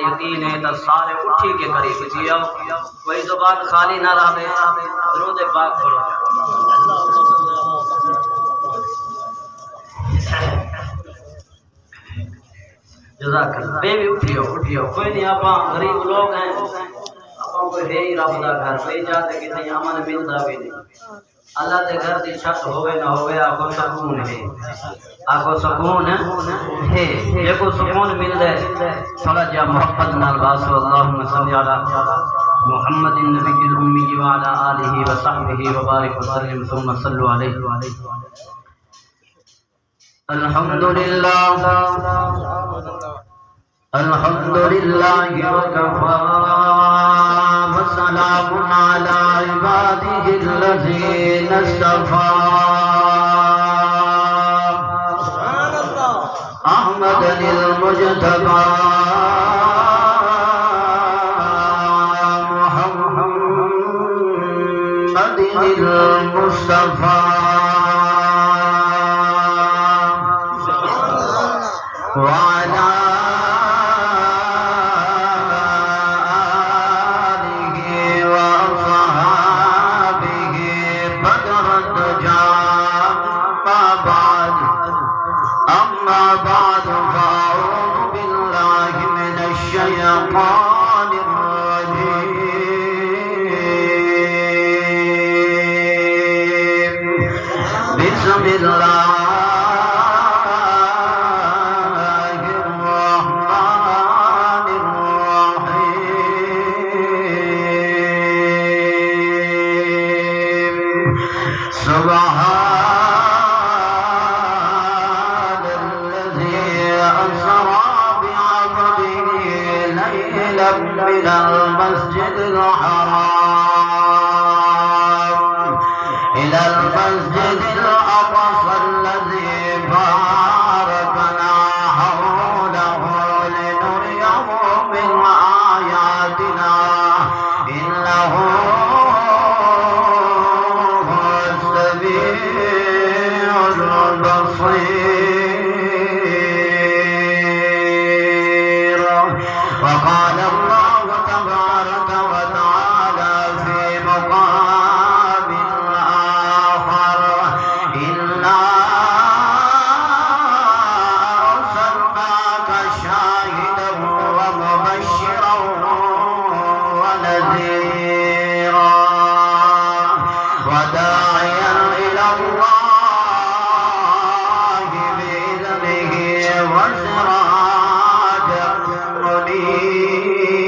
یقین ہے تو سارے اٹھی کے قریب جیو کوئی زبان خالی نہ رہے درود پاک پڑھو جزاک اللہ بے بھی اٹھیو کوئی نہیں آپ غریب لوگ ہیں آپ کوئی ہے ہی رب دا گھر کوئی جاتے کہ نہیں امن ملتا بھی نہیں اللہ دے گھر دی چھت ہوئے نہ ہوئے آپ کو سکون ہے آپ کو سکون ہے یہ کو سکون مل جائے تھوڑا جا محبت نال باسو اللہم صلی علی محمد النبی الأمی وعلی آلہ وصحبہ وبارک وسلم ثم صلوا علیہ الحمدللہ وکفا وسلام علی عبادہ الذین اصطفى احمد المجتبى محمد المصطفى وعلى بسم اللہ الرحمن الرحیم سبحان الذی اسری بعبدہ لیلا من المسجد الحرام إلى المسجد الأقصى الذي باركنا حوله لنريه من آياتنا إنه هو السميع البصير وقال الله تبارك وتعالى في مقام إنا أرسلناك شاهدا ومبشرا ونذيرا وداعيا إلى الله بإذنه وسراجا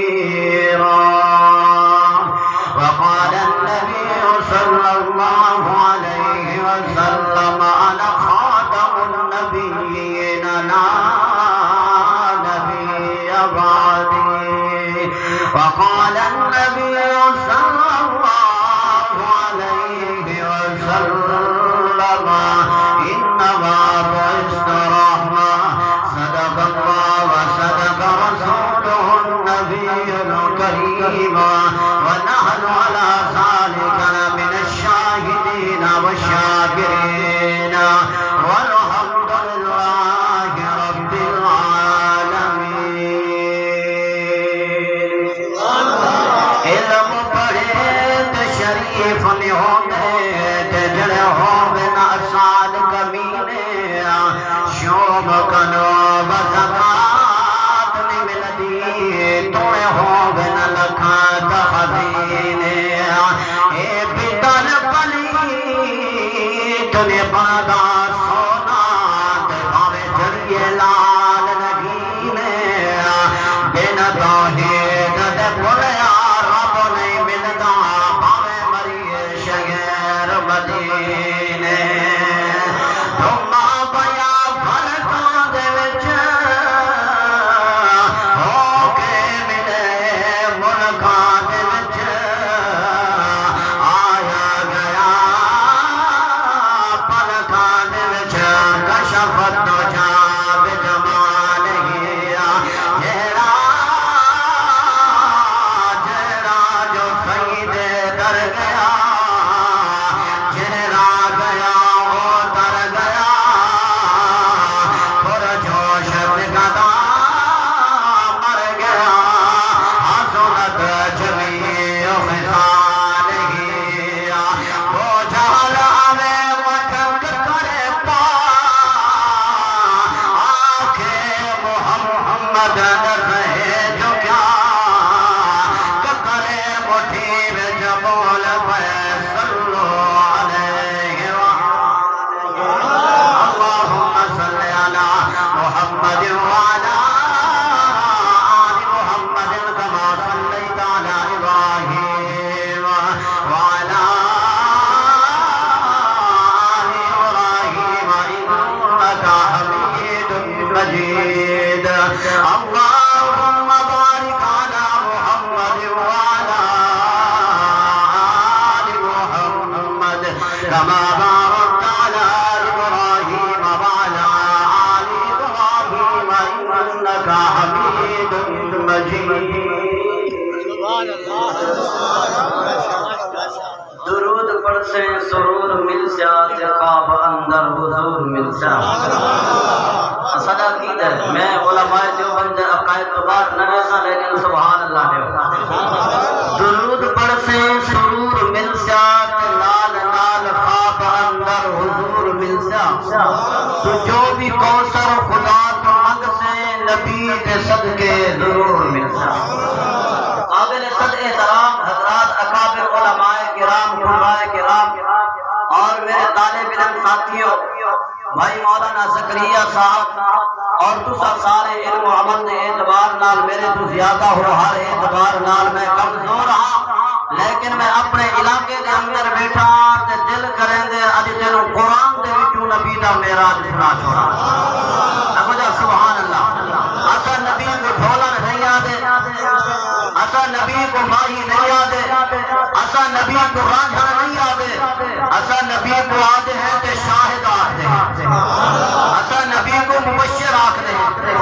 منيرا وقال النبي صلى الله عليه وسلم أنا خاتم النبيين لا نبي بعدي وقال النبي صلى الله عليه وسلم إنما بعثت رحمة صدق الله وصدق رسوله النبي الكريم ونحن على ذلك من الشاهدين والشاكرين والحمد لله رب العالمين علم پڑھے تو شریف نہیں ہوتے جڑے ہوئے نہ سال کمینے شوم کنو بزکات نہیں ملتی توڑے ہوئے نہ لکھات خزینے اے بیتن پلی تنے بڑا سونا دباوے جریے لال نگینے بین توحید دے بڑیا رب نہیں ملتا باوے مریے شہر مدینے تمہا بیا فرقاں دے وچ ہو کے ملے ملکاں دے وچ آیا گیا پلکاں دے وچ کشفت تو جا بجمالہ جیڑا درود پڑھ سے سرور مل سیات خواب اندر حضور مل سیات صدا کی ہے میں علماء دیوبند عقائد تو بات نہ رہنا لیکن سبحان اللہ دے درود پڑھ سے سرور مل سیات نال نال خواب اندر حضور مل سیات تو جو بھی کوثر خدا تو منگ سے نبی کے صدقے ضرور مل سیات قابل صد احترام حضرات اکابر علماء کرام قرآن کرام اور میرے طالب علم ساتھیوں بھائی مولانا زکریا صاحب اور تسا سارے علم و عمل دے اعتبار نال میرے تو زیادہ ہو ہر اعتبار نال میں کمزور ہاں لیکن میں اپنے علاقے دے اندر بیٹھا تے دل کریں دے اج تینوں قرآن دے وچوں نبی دا معراج سنا چھوڑا سبحان اللہ اسا نبی کو ڈھولن نہیں آدے اسا نبی کو ماہی نہیں آدے اسا نبی کو رانجھن نہیں آدے اسا نبی کو آدے ہیں تے شاہد آدے ہیں اسا نبی کو مبشر آدے ہیں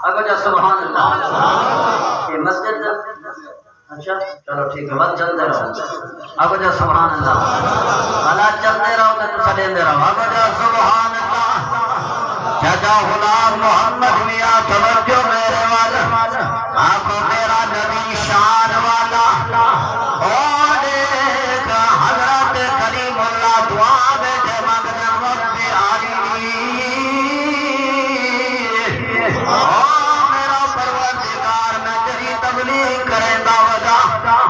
اگر جا سبحان اللہ یہ مسجد اچھا چلو ٹھیک ہے بات چلتے رہو اگر جا سبحان اللہ بھلا چلتے رہو تو سڑیندے رہو اگر جا سبحان اللہ جدا غلام محمد میاں توجہ میرے والا آنکھوں میرا نبی شان والا اور دیکھ حضرت کریم اللہ دعا بیٹھے مغدن وقت آئی میرا پروردگار میں تیری تبلیغ کریں دا وجہ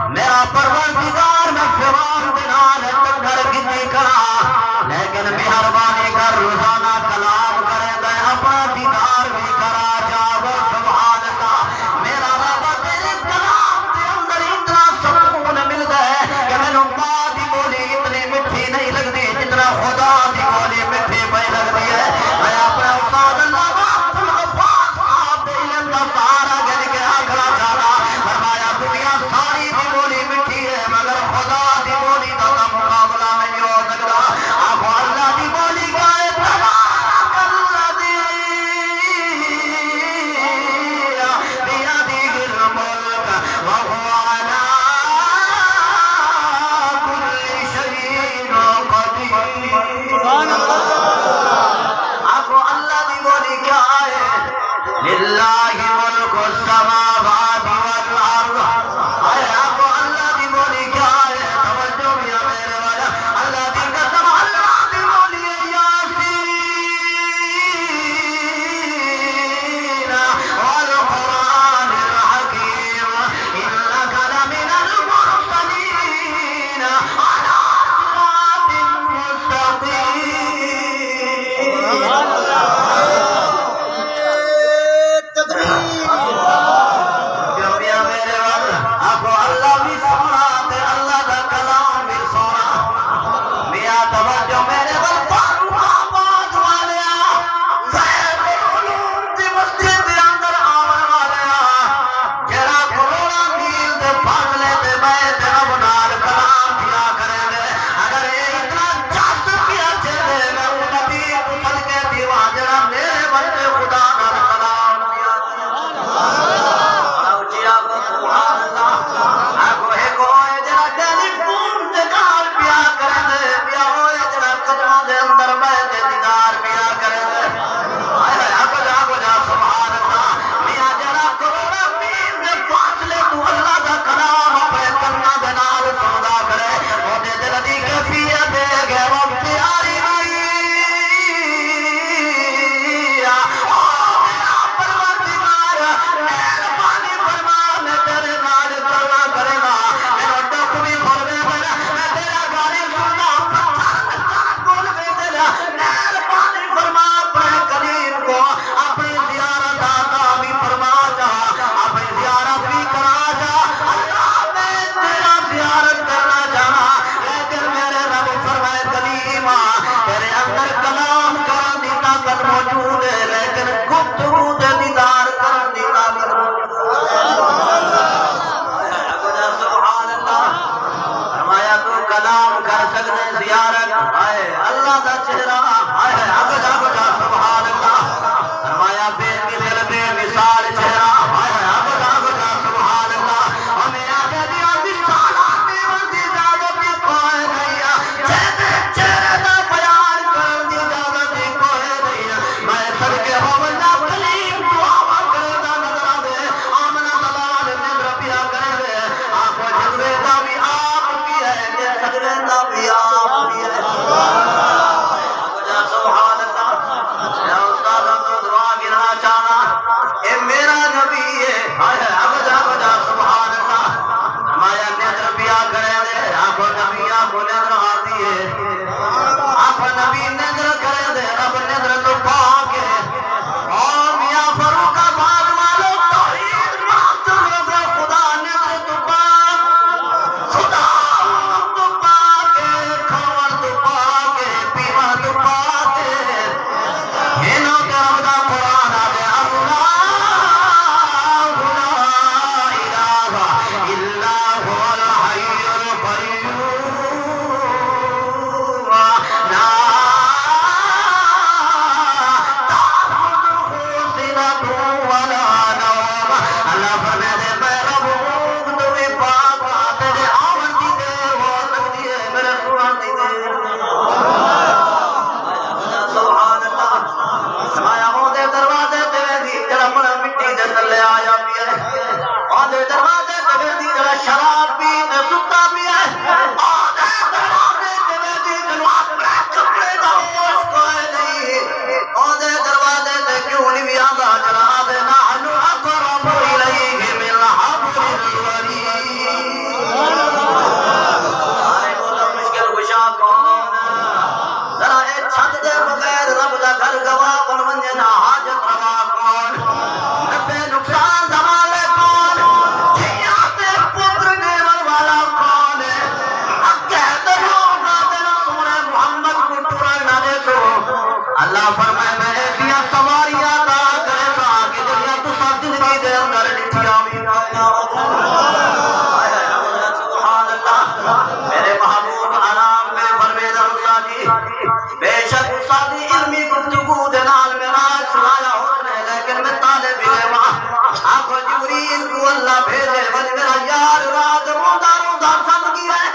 میرا پروردگار میں فوان بنال تکر گتی کرا لیکن مہربانی کر روزانہ کلام کریں دے اپنا دیدار بھی کرا جاو سبحان اللہ گا سبحان اللہ میرے محبوب آرام میں پرویز رسالی بے شک سادی علمی گفتگو دنال میں راج سنایا حسن ہے لیکن میں طالب علم آنکھو جبریل کو اللہ بھیجے وجہ میرا یار رات روندہ روندہ سن گیا ہے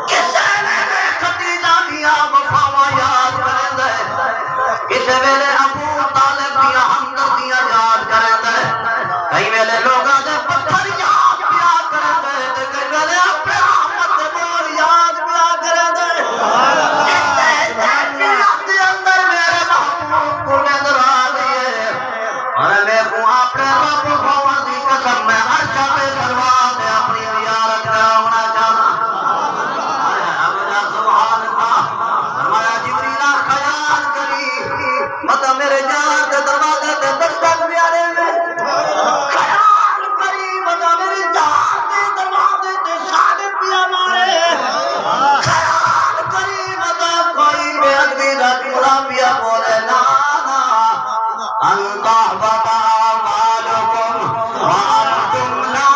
کسے میرے خدیجہ دیا وفاوا یاد کریں دے کسے میرے ابو طالب دیا ہمدردیاں یاد کریں دے کئی میرے لوگاں دے پتھر یاد پیا کریں دے کئی میرے اپنے احمد بول یاد پیا کریں دے کسے جہنیت دے اندر میرے محبوب کو نظر آ دیئے اور میں کو اپنے رب کو دی قسم میں عرشہ پہ کروا دے اپنی زیارت کراونا چاہتا سبحان اللہ فرمایا جبریلہ خیال کری مطلب میرے جان دے دروازے دے دستک پیارے میں خیال کری مطلب میرے جان دے دروازے دے ساڑے پیا مارے خیال کری مطلب کوئی بے ادبی دا جملہ پیا بولے نانا انتہ بابا مالکم وانتم لا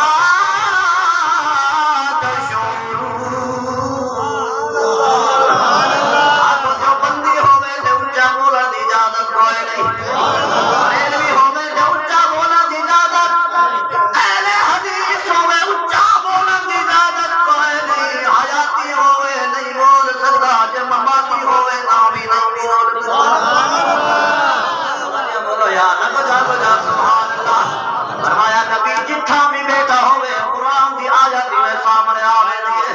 فرمایا نبی جتھا بھی بیٹھا ہوئے قرآن دی آیت میں سامنے آوے دیئے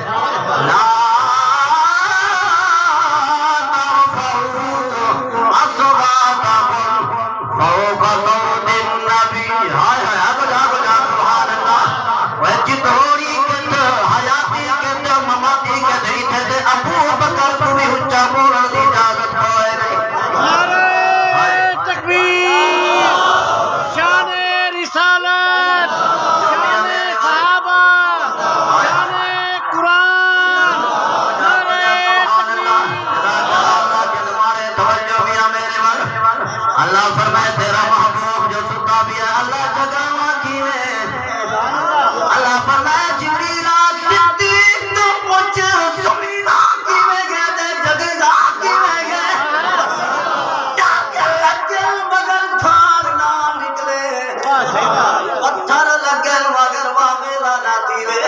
لا ترفعوا اصواتکم فوق صوت النبی ہائے ہائے آگو جا سبحان اللہ وہ جتھوڑی کت حیاتی کت مماتی کت ریتھے تے ابو بکر کو بھی حجہ بولن دی اجازت ہوئے نہیں اللہ فرمائے تیرا محبوب جو ستا بھی ہے اللہ جگاوہ کی میں اللہ فرمائے جبریلہ صدیق تو کچھ سمینا کی میں گئے دے جگہ کی میں گئے ڈاکر لگل مگر تھار نہ نکلے پتھر لگل مگر واقعہ نہ تیوے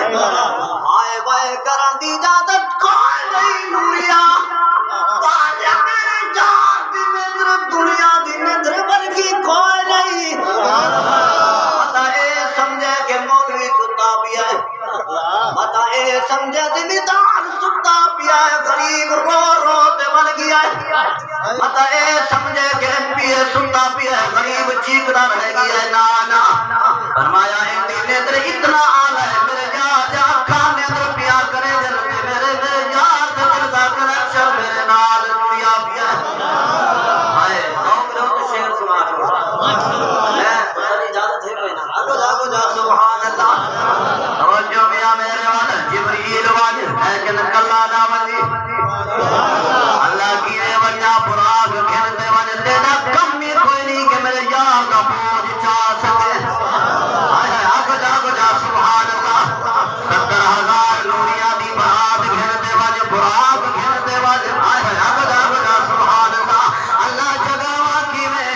آئے بائے کرن دی جادت کوئی نہیں نوریا بایا میرے جان دی نظر دنیا دی نظر بلکی کوئی نہیں بتا اے سمجھے کہ مولوی ستا پیا ہے بتا اے سمجھے ذمہ ستا پیا ہے غریب رو رو تے بن گیا ہے بتا اے سمجھے کہ ایم پی اے ستا پیا ہے غریب چیکنا رہ گیا ہے نانا فرمایا ہے دی نظر اتنا آلہ ہے میرے جا کھان نظر پیا کرے دلتے میرے یاد دل دا کر اکشر میرے نال دنیا پیا ہے ہائے نوک لو تو شہر سما چھوڑا میں تمہاری اجازت ہے کوئی نہ آگو جا سبحان اللہ توجہ میاں میرے والا جبریل واجر لیکن کلا نامدی اللہ کی اے وجہ براغ کھلتے واجر دینا کم میں کوئی نہیں کہ میرے یار کا بوجھ چاہ سکے آگو جا سبحان اللہ 70,000 نوریاں دی برات کھلتے واجر براغ کھلتے واجر آگو جا سبحان اللہ اللہ جگاوہ کی میں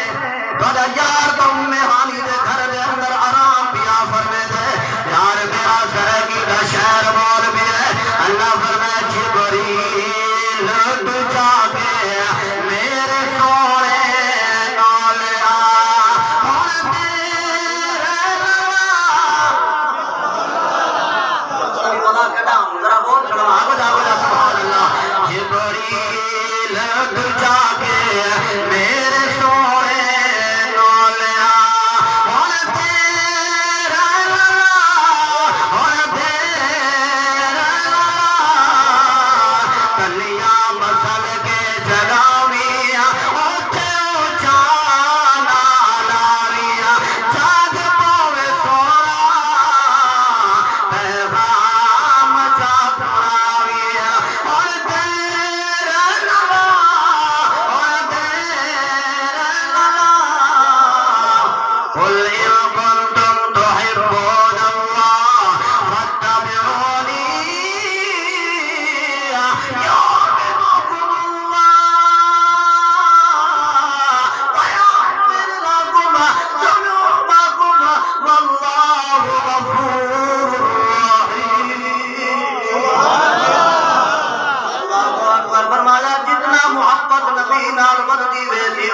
توڑا یار تم میں حالی دے گھر دے اندر آرام پیا فرمے دے یار میرا سرگی کا شہر بول بھی ہے اللہ فرمے جبری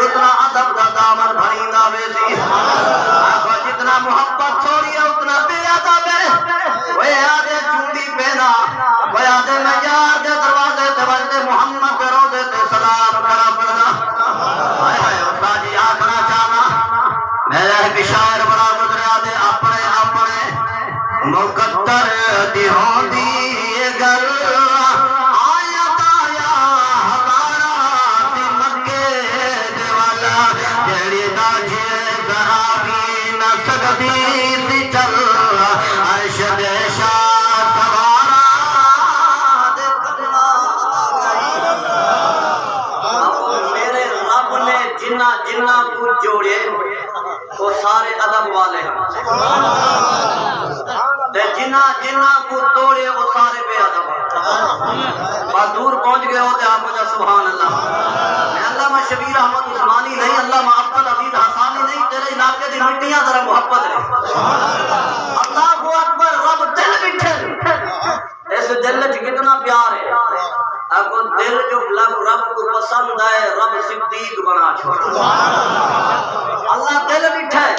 اتنا ادب دا دامن بھریندا ویسی آخو جتنا محبت چھوڑی ہے اتنا بے ادب ہے وہ آدھے چوڑی پہنا وہ آدھے میں یار دے دروازے تے بجتے محمد دے روزے تے سلام کرا پڑنا ہائے ہائے استاد جی آخنا چاہنا میرے بشار بڑا گزریا دے اپنے اپنے مقدر دی ہوندی گل جنہ کو جوڑے وہ سارے ادب والے ہیں جنہ کو توڑے وہ سارے بے ادب ہیں بس دور پہنچ گئے ہوتے آپ مجھے سبحان اللہ میں علامہ شبیر احمد عثمانی نہیں علامہ عبد العزیز حسانی نہیں تیرے علاقے دی مٹیاں ذرا محبت ہے اللہ اکبر رب دل بٹھے اس دل وچ کتنا پیار ہے اگر دل جو رب کو پسند ہے رب صدیق بنا چھوڑا اللہ دل بٹھا ہے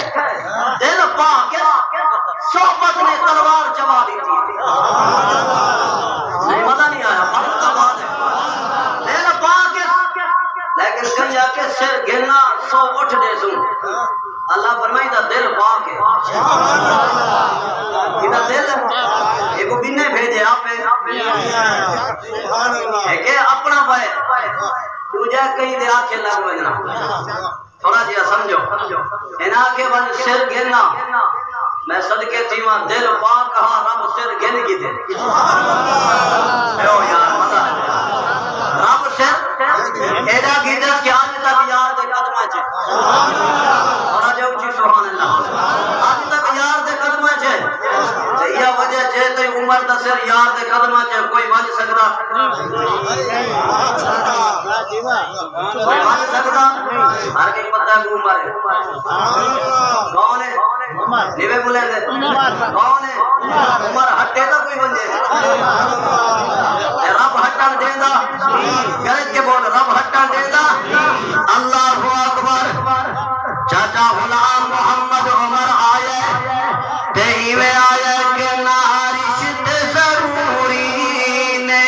دل پاک صحبت نے تلوار چبا دی تھی نہیں مزہ نہیں آیا فرق کا بات ہے دل پاک لیکن کہیں جا کے سر گرنا سو اٹھ دے سن اللہ فرمائی دا دل پاک ہے ادھر دل ایک بنے بھیجے آپ ہے اپنا بھائی تجھے کہیں دے آنکھیں لگ بجنا تھوڑا جیا سمجھو ان آنکھیں بن سر گرنا میں صدقے تیواں دل پاک کہا رب سر گن کی دے یار مزہ رب سر ایڈا کی دس کی آج تک یار دے قدمہ چھے تھوڑا جو اچھی سبحان اللہ آج تک یار دے قدمہ چھے یہ وجہ جے تے عمر دا سر یار دے قدمہ چھے کوئی بج سکتا کوئی بج سکتا ہر کے پتہ ہے عمر ہے کون ہے نیوے بولے دے کون ہے عمر ہٹے تا کوئی بن جائے رب ہٹن دے دا گرج کے بول رب ہٹن دے دا اللہ اکبر چاچا غلام محمد عمر آئے تہی میں آئے کہ نارشت ضروری نے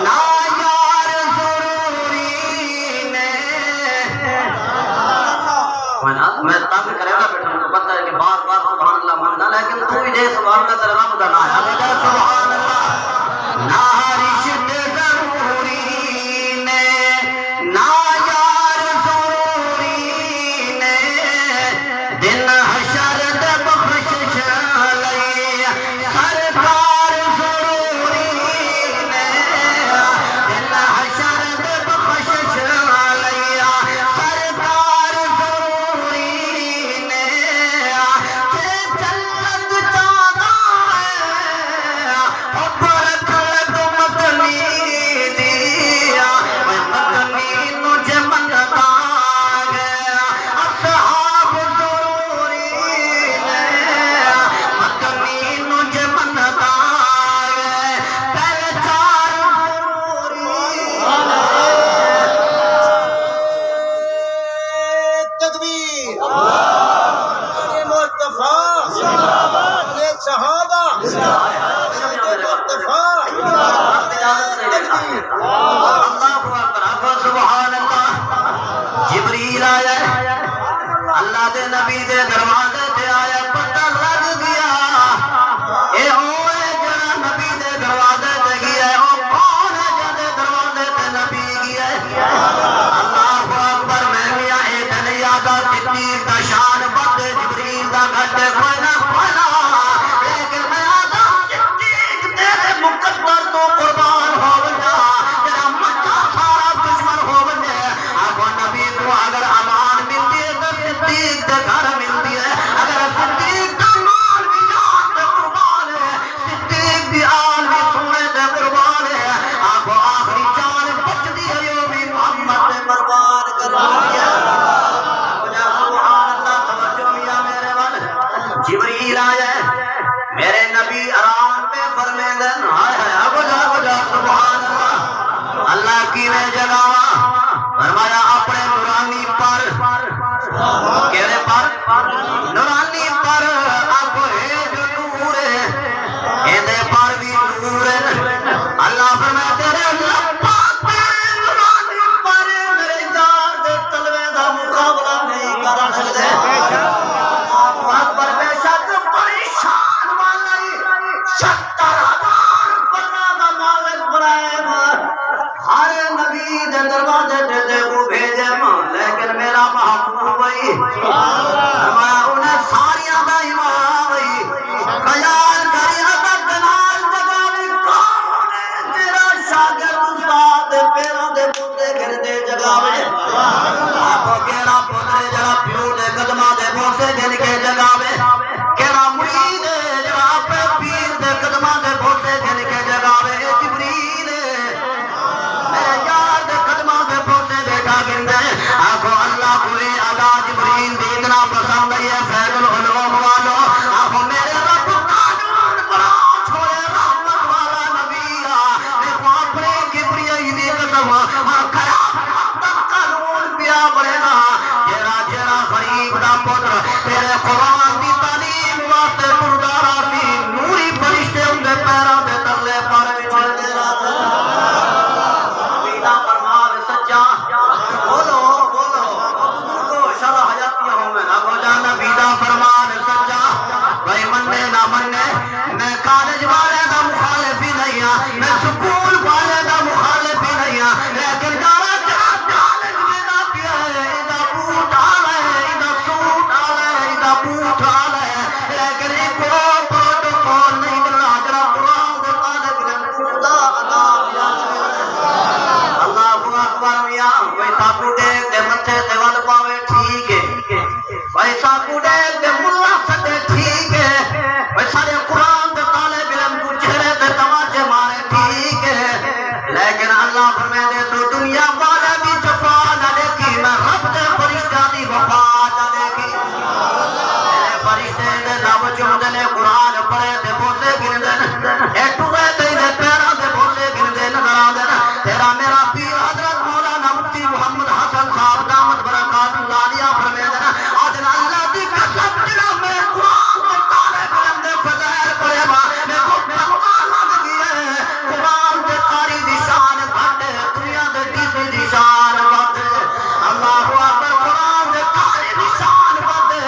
نا یار ضروری نے میں تنگ کرے گا بیٹھا مجھے پتہ ہے کہ بار بار سبحان اللہ ماننا لیکن تو بھی دے سبحان اللہ تیرے رب دا نام ہے سبحان اللہ نارشت ضروری نے نا یار ضروری نے دن حشر دے بخشش لئی سرکار ضروری نے دن حشر دے بخشش لئی سرکار ضروری نے کہ جنت چاہتا ہے حبر کھلد مدنی دیا مدنی مجھے منتا گیا اصحاب ضروری نے مدنی مجھے منتا گیا پہلے چار تکبیر مصطفیٰ صحابہ مصطفیٰ سبحان اللہ جبریل آیا اللہ دے نبی دے دروازے تے آیا پتہ لگ گیا اے ہوئے جڑا نبی دے دروازے تے گیا ہے او کون ہے جڑے دروازے تے نبی گیا ہے اللہ اکبر میں میاں اے دنیا دا صدیق دا شان بندے جبریل دا گھٹے کوئی نہ لیکن میں آدھا صدیق تیرے مقدر تو قربان ہو جا تیرا مچا سارا دشمن ہو بنے آگو نبی کو اگر امان ملتی ہے تو صدیق دے گھر ملتی ہے اگر صدیق دا مال بھی جان دے قربان ہے صدیق دی آل بھی سونے دے قربان ہے آگو آخری جان بچ دی ہے یوں بھی محمد دے قربان کر دیا سبحان اللہ توجہ میاں میرے ول جبریل آیا میرے نبی آرام پہ فرمیدن ہائے ہائے اب جا سبحان اللہ اللہ کی میں جگاوا فرمایا اپنے قرآن پڑھے تے بوسے گن دین اے ٹوئے تے پیرا دے بوسے گن دے نظر آ دین تیرا میرا پیر حضرت مولانا مفتی محمد حسن صاحب دامت برکات اللہ علیہ فرمائے دین آدن اللہ دی قسم جنا میں قرآن کے تارے بلند فضائل پڑھے با میں کو بھگوان لگ گئی ہے قرآن کے قاری دی شان گھٹے دنیا دے ٹیسے دی شان بڑھے اللہ اکبر قرآن کے قاری دی شان بڑھے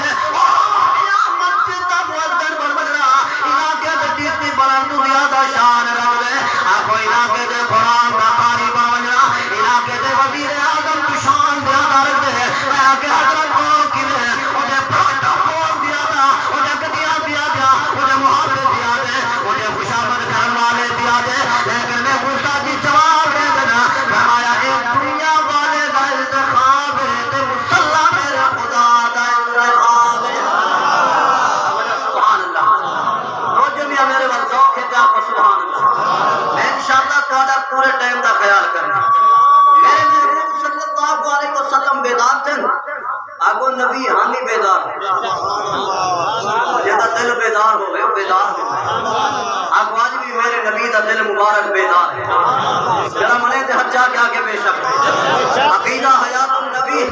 یا مسجد دا مؤذن بن بجرا علاقے دے ٹیسے بلند دنیا دا شان رکھ لے آپ علاقے دے قرآن دا قاری بن بجرا علاقے دے وزیر اعظم کی شان زیادہ رکھ دے میں کہ حضرت کو کنے مجھے پروٹوکول دیا تھا مجھے گدیا دیا گیا مجھے محافظ دیا دے مجھے خوشامد کرنے والے دیا دے لیکن میں غصہ کی جواب دے دینا فرمایا ایک دنیا والے کا انتخاب ہے تے مسلح میرے خدا کا انتخاب ہے سبحان اللہ روجہ میاں میرے ورزوق ہے کہ آپ کو سبحان اللہ میں انشاءاللہ تعالیٰ پورے ٹائم کا خیال کرنا میرے محبوب صلی اللہ علیہ وسلم بیدار تھے آگو نبی ہانی بیدار جیسا دل بیدار ہو گئے بیدار ہو گئے آگو آج بھی میرے نبی دا دل مبارک بیدار ہے جنا منے دے حجا کے آگے بے شک عقیدہ حیات النبی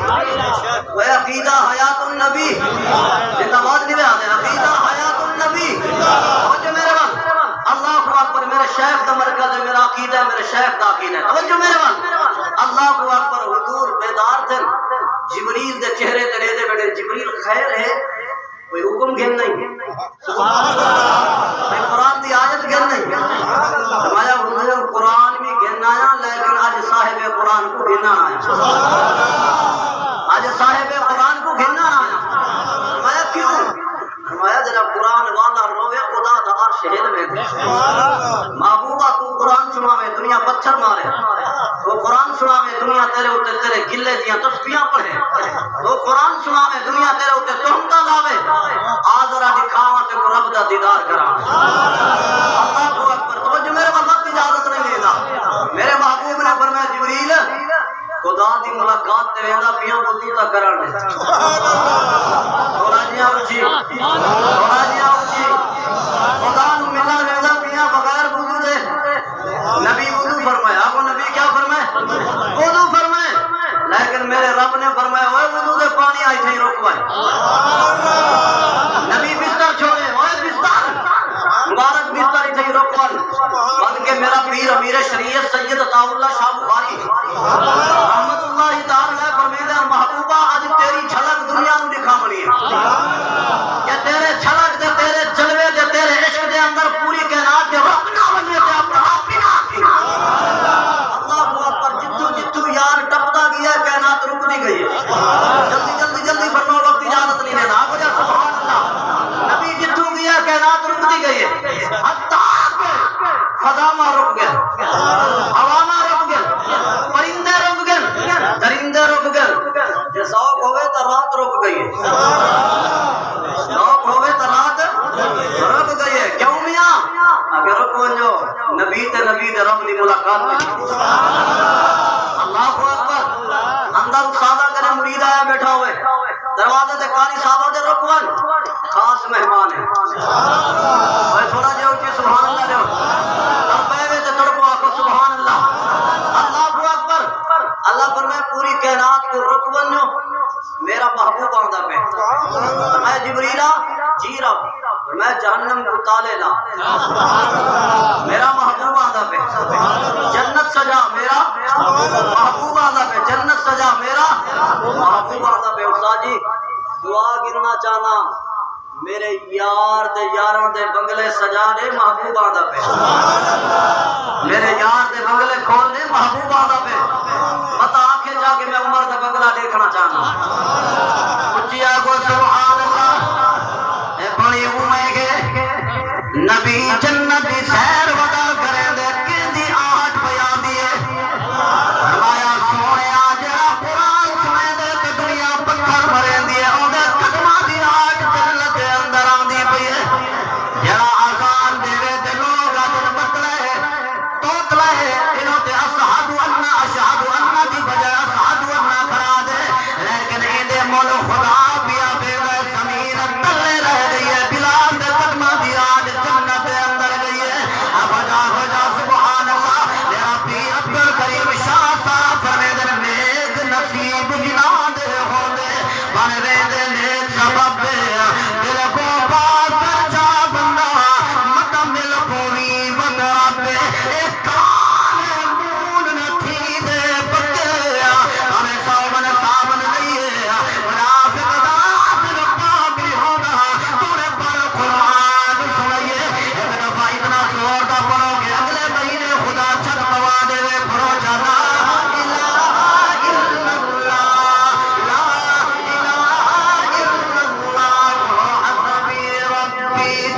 وہ عقیدہ حیات النبی زندہ باد نہیں آتے عقیدہ حیات النبی توجہ میرے وقت اللہ اکبر میرے شیخ دا مرکز ہے میرا عقیدہ ہے میرے شیخ دا عقیدہ ہے توجہ میرے وقت اللہ اکبر حضور بیدار تھے جبریل دے چہرے تے دے بیٹھے جبریل خیر ہے کوئی حکم گھن نہیں سبحان اللہ کوئی قرآن دی آیت گھن نہیں فرمایا حضور قرآن بھی گھن آیا لیکن آج صاحب قرآن کو گھننا آیا آج صاحب قرآن کو گھننا آیا فرمایا کیوں فرمایا جنا قرآن والا روے خدا دا عرش ہل میں دے محبوبہ تو قرآن سنا میں دنیا پتھر مارے وہ قرآن سنا میں دنیا تیرے ہوتے تیرے گلے دیاں تسبیحاں پڑھے وہ قرآن سنا میں دنیا تیرے ہوتے تہمتاں لاوے آذرا دکھاواں تے کو رب دا دیدار کراں اللہ اکبر توجہ میرے وقت اجازت نہیں لینا میرے محبوب نے فرمایا جبریل خدا دی ملاقات تے ویندا پیاں وضو تا کرن دے تھوڑا جیا اونچی خدا نو ملن ویندا پیاں بغیر وضو دے نبی وضو فرمایا آپ نبی کیا فرمائے وضو فرمائے لیکن میرے رب نے فرمایا اوے وضو دے پانی آئی تھی روکوائے نبی بستر چھوڑے اوے بستر مبارک بستر ہی تھی روکوائے بلکہ میرا پیر امیر شریعت سید عطا اللہ شاہ بخاری رحمت اللہ تعالی فرمیدہ محبوبہ آج تیری جھلک دنیا نو دکھا ملی ہے کہ تیرے جھلک دے تیرے جلوے دے تیرے عشق دے اندر پوری کائنات دے رکنا بنے تے اپنا پینا تھی اللہ اکبر جتو جتو یار ٹپتا گیا کائنات رک دی گئی ہے جلدی جلدی جلدی فرماؤ وقت اجازت نہیں لینا آپ جا سبحان اللہ نبی جتو گیا کائنات رک دی گئی ہے حتی فضا میں رک گئے ہوا میں رک گئے پرندے رک گئے درندے رک گئے جے ذوق ہوئے تو رات رک گئی ہے ذوق ہوئے تو رات رک گئی ہے کیوں میاں اگر رک ونجو نبی تے نبی دے رب دی ملاقات میں اللہ اکبر اندر سادہ کرے مرید آیا بیٹھا ہوئے دروازے تے قاری صاحب دے رکون خاص مہمان ہے اوے تھوڑا جے اونچی سبحان اللہ جو تڑپے تے تڑپو آکو سبحان اللہ اللہ اکبر اللہ فرمائے پوری کائنات کو رکون جو میرا محبوب آندا پہ فرمایا جبریلا جی رب فرمایا جہنم کو تالے لا میرا محبوب آندا پہ جنت سجا میرا محبوب آندا پہ جنت سجا میرا محبوب آندا پہ استاد جی دعا گرنا چاہنا میرے یار دے یاراں دے بنگلے سجا دے محبوب آندا پہ میرے یار دے بنگلے کھول دے محبوب آندا پہ بتا آنکھیں جا کے میں عمر دا بنگلہ دیکھنا چاہنا اچھی آگو سبحان اللہ اے بڑی امیں گے نبی جنت دی سیر ودا کریں دے کیندی آہٹ پیا دیے فرمایا سونے جڑا قرآن سنے دے تے دنیا پتھر بھریں دیے اودے قدماں دی آہٹ جنت دے اندر آندی پئی ہے جڑا اذان دے تے لوگ اجن بتلے توتلے انہوں تے اشہد ان دی بجائے اشہد ان کھڑا دے لیکن ایں دے مول خدا پیا دے زمین تلے رہ گئی ہے بلال دے قدماں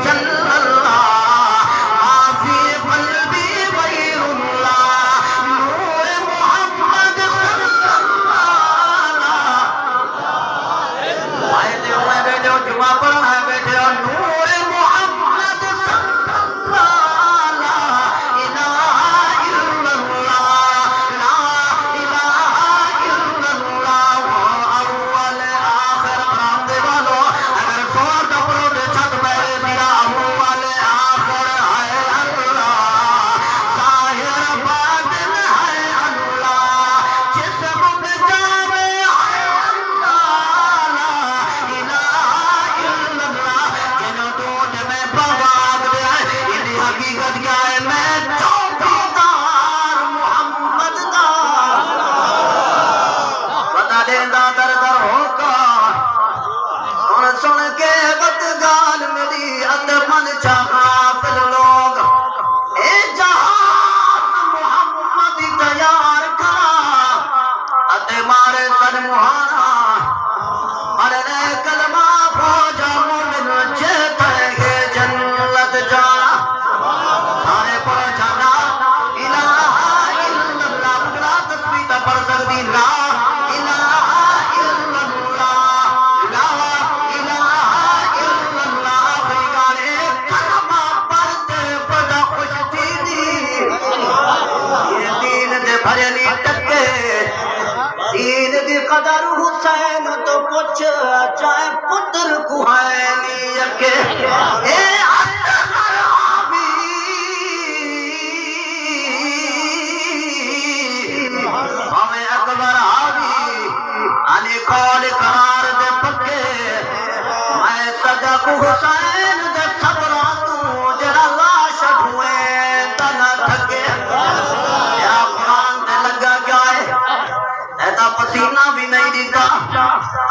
جل اللہ ما فی قلبی غیر اللہ نور محمد صلی اللہ آئے ہوئے بیٹے ہو جمعہ پڑھنا ہے بیٹے ہو نور محمد صلی اللہ لا الہ الا اللہ لا الہ الا اللہ اول آخر برام دے والو اگر سوار دپرو دے چھت میرے دیا اول آخر ہے اللہ ظاہر باطن ہے اللہ جسم میں جاوے ہے اللہ لا الہ الا اللہ جنہوں دونوں میں بغاوت دے انہی حقیقت کیا ہے میں چوکیدار محمد دا پتہ دیندہ در در ہو کر سن سن کے بدگال میری ادمن چاہا پھر لوگ اے جہاز محمد تیار کرا ادمارے سن مہانا مرنے کلمہ فوجا مومن چیتے گے جنت جانا سارے پڑھ جانا الہ الا اللہ بکرا تسبیح تا پڑھ سکتی لا الہ الا اللہ لا الہ الا اللہ آخری گانے کلمہ پڑھتے بڑا خوش تھی یہ دین دے بھرے لی ٹکے دین دی قدر حسین تو پوچھ چاہے پتر کوہینی یکے اے اصغر آبی ہمیں اکبر آبی علی قول قرار دے پکے میں صدق حسین دے صبراتوں جڑا لاش ڈھوئے تنہ تھکے یا قرآن دے لگا کیا ہے ایتا پسینہ بھی نہیں دیتا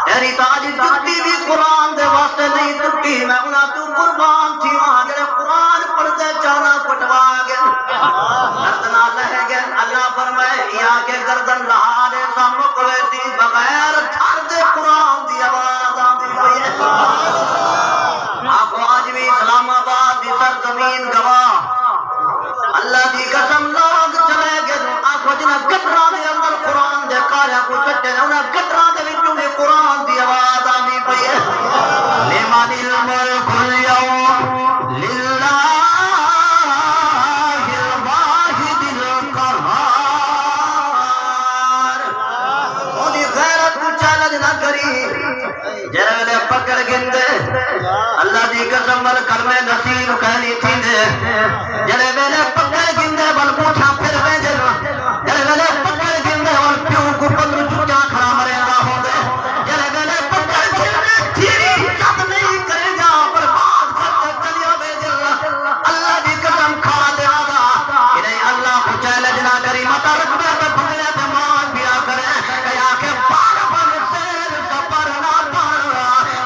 تیری تاج جتی بھی قرآن دے واسطے نہیں ٹوٹی میں انہاں تو قربان تھی وہاں جڑے قرآن پڑھتے چانا پٹوا گئے گردنا لہ گئے اللہ فرمائے یا کے گردن لہا دے سامک ویسی بغیر تھار دے قرآن دی آواز آتی ہوئی ہے آپ آج بھی اسلام آباد دی سرزمین گواہ اللہ دی قسم لوگ چلے گئے آنکھوں جنہیں گٹران دے اندر قرآن دے کاریا کو سٹے انہیں گٹران دے وچوں بھی قرآن دی آواز آنی پئی ہے لمن الملک اليوم للہ الواحد القہار انہی غیرت کو چیلنج نہ کری جرے پکڑ گندے اللہ دی قسم ول کلمہ نصیب کہنی تھی دے جرے ویلے پکڑ گندے ول پوچھا پھر ویجل جرے ویلے پکڑ گندے ول پیو کو پندر چوٹا کھڑا مرے گا ہو دے جرے ویلے پکڑ گندے تیری عزت نہیں کرے گا برباد کرتے چلیا ویجل اللہ دی قسم کھا دے آدھا کہ نہیں اللہ کو چیلنج نہ کری متا رکھبے پہ بھگلے پہ مان بیا کرے کیا کہ پار بن سیر سپر نہ پڑ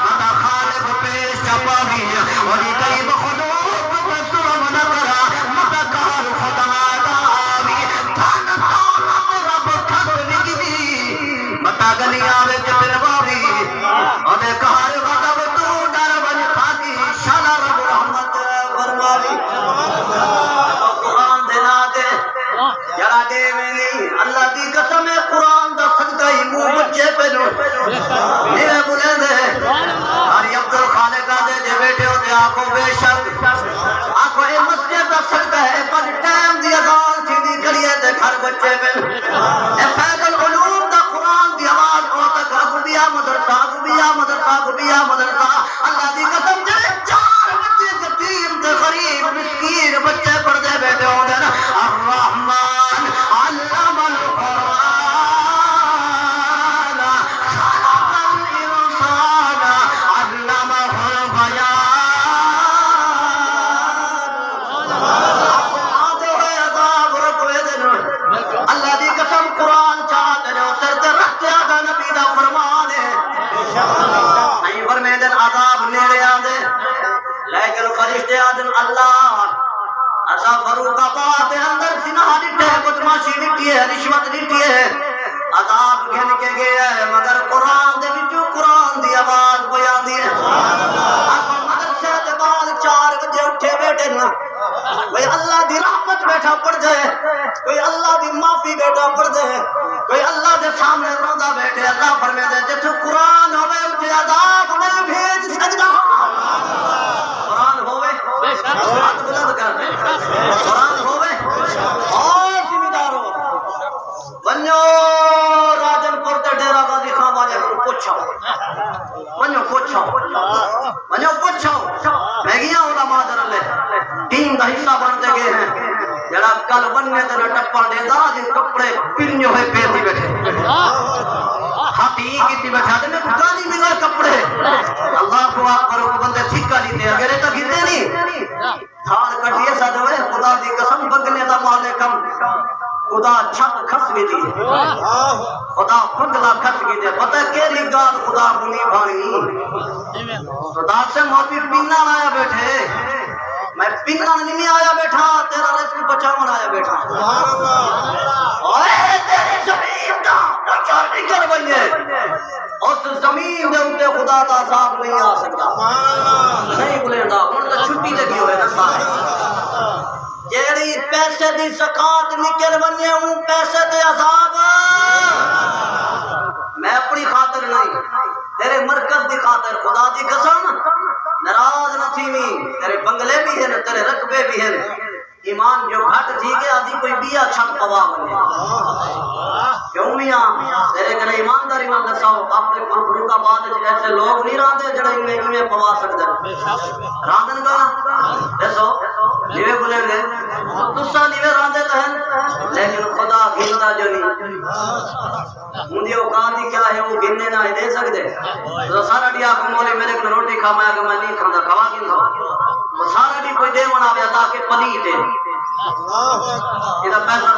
متا خالق پیش چپا بھی اور یہ قریب خلوق پہ ظلم نہ کرا متا کار خدا داوی دھن دولت رب کھد نگی متا گنی آوے چپلواوی اور کار غضب تو ڈر بن خاکی شان رب رحمت فرماوی قرآن دینا دے جڑا دے ویلی اللہ دی قسم ہے قرآن دا صدقہ ہی منہ بچے پہ نو میرے بلے دے ہری عبد الخالق دے جے بیٹھے ہوتے آنکھوں بے شک آنکھوں اے مسجد دا صدقہ ہے پر ٹائم دی اذان تھی دی کریے تے گھر بچے پہ اے فیض العلوم دا قرآن دی آواز ہو تک گبیا مدرسہ گبیا مدرسہ اللہ دی قسم جڑے چار بچے یتیم تے غریب مسکین بچے پڑھدے بیٹھے ہوندے نا الرحمن علم القرآن خلق الانسان علمہ البیان اللہ دی قسم قرآن چاہتے نے اسر تے رکھتے آگا نبی دا فرمان ہے نہیں فرمیدن عذاب نیڑے آدھے لیکن فرشتے آدھن اللہ ایسا فروق آباد دے اندر سنہ ڈٹے بدماشی ڈٹی ہے رشوت ڈٹی ہے عذاب گھن کے گیا ہے مگر قرآن دے وچوں قرآن دی آواز بیان دی ہے مگر سے دبال 4 کوئی اللہ دی رحمت بیٹھا پڑ جائے، کوئی اللہ دی معافی بیٹھا پڑ جائے، کوئی اللہ دے سامنے روندہ بیٹھے، اللہ فرمے دے جتھے قرآن ہوئے اٹھے عذاب نہیں بھیج سکتا۔ قرآن ہوئے ہاتھ بلند کر دے، قرآن ہوئے اور ذمہ دار ہو ونجو راجن پور تے ڈیرا غازی خان والے کو پوچھو، ونجو پوچھو میں گیا علماء درلے ٹیم دا حصہ بنتے گئے ہیں، جڑا کل بننے تے ٹپا دے دا جن کپڑے پنجو ہوئے پھیرتی بیٹھے، ہاتھی کیتی بیٹھا دے میں گالی ملا کپڑے، اللہ کو آپ کرو کو بندے ٹھیکا لیتے اگرے تو گھتے نہیں، تھار کٹیے سا دوئے خدا دی قسم بگنے دا مالکم، خدا چھت کھس گئی دی، خدا پنگلا کھس گئی دی، پتہ کیری گال خدا بنی بھانی، خدا سے موتی پینا آیا بیٹھے، میں پینا نہیں آیا بیٹھا، تیرا رزق بچاون آیا بیٹھا، اوے تیری زمین دا بچا نکل بنجے، اس زمین دے اوتے خدا دا عذاب نہیں آ سکتا، نہیں بلیندا ان تے چھٹی لگی ہوئے نا سارے، جیڑی پیسے دی زکات نکل بنجے ان پیسے دے عذاب میں اپنی خاطر نہیں، تیرے مرکز دی خاطر خدا دی قسم ناراض نہ تھیویں، تیرے بنگلے بھی ہیں تیرے رقبے بھی ہیں، ایمان جو گھٹ تھی کہ آدھی کوئی بیا چھت پوا بنے، کیوں میاں تیرے کنے ایمانداری نال دساؤ اپنے فروخ آباد ایسے لوگ نہیں راندے جڑے میں پوا سکتے راندن گا دسو نیوے بولیں گے تسا نیوے راندے تو ہیں لیکن خدا گھنتا جو نہیں، مجھے اوقات ہی کیا ہے وہ گننے نہ دے سکتے، تو سارا ڈیا کو مولے میرے کو روٹی کھا میں کہ میں نہیں کھانا کھوا گن وہ سارا ڈی کوئی دے منا تاکہ پلیت ہے یہ پیسہ